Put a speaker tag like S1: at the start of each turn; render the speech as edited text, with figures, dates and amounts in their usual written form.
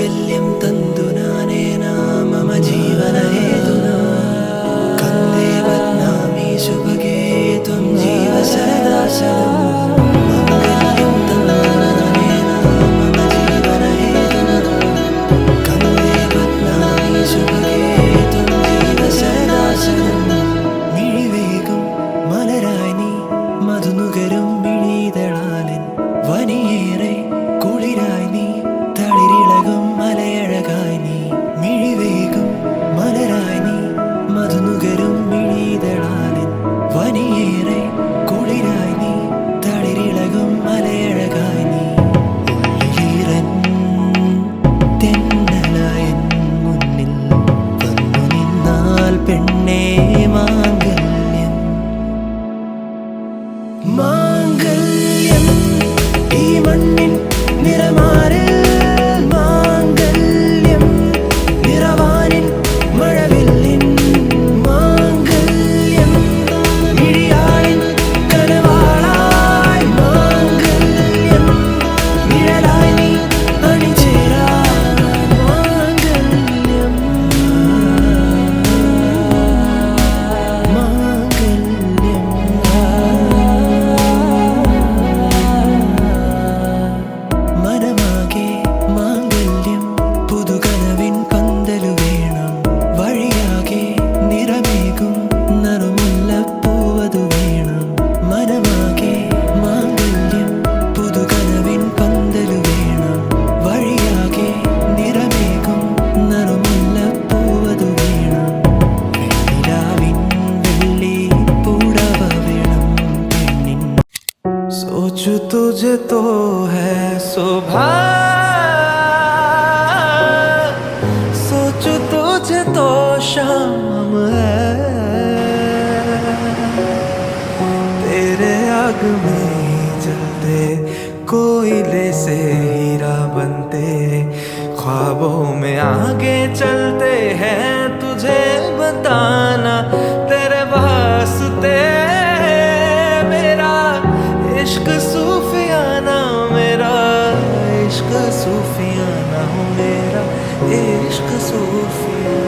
S1: माङ्गल्यं तन्तु नानेन मम जीवनहेतुना कन्दे बध्नामि सुभगे त्वं जीव सरदा शरम् माङ्गल्यं तन्तु नानेन मम जीवनहेतुना कन्दे बध्नामि सुभगे त्वं जीव सरदा शरम् मिഴിവേകും മലരായി നീ മധുനുകരും മിഴിതളാലിൻ വനിയേറെ കുളിരായി നീ തളിരിളകും മലയഴകായി നീ മിഴിവേകും മലരായി നീ മധുനുകരും മിഴിതളാലിൻ വനിയേറെ കുളിരായി നീ തളിരിളകും മലയഴകായി നീ ഉള്ളിലീറൻ തെന്നലായി മുന്നിൽ വന്നു നിന്നാൽ പെണ്ണേ മാംഗല്യം മാംഗല്യം ഈ മണ്ണിൻ നിറമാറിൽ മാംഗല്യം നിറവാനിൻ മഴവില്ലിൻ മാംഗല്യം മിഴിയാളിൻ കനവാളായി മാംഗല്യം നിഴലായി നീ അണിചേരാൻ മാംഗല്യം മനമാകെ മാംഗല്യം പുതുകനവിൻ പന്തലു വേണം വഴിയാകെ നിറമേകും നറുമുല്ലപ്പൂവതു വേണം മനമാകെ മാംഗല്യം പുതുകനവിൻ പന്തലു വേണം വഴിയാകെ നിറമേകും നറുമുല്ലപ്പൂവതു വേണം വെണ്ണിലാവിൻ വെള്ളി പൂടവ വേണം പെണ്ണിൻ सोचू तुझे तो है सुबह सोचू तुझे तो शाम है तेरे आग में जलते कोयले से हीरा बनते ख्वाबों में आगे चलते हैं तुझे बताना तेरे वास्ते मेरा इश्क सूफियाना मेरा इश्क सूफियाना हो मेरा इश्क सूफियाना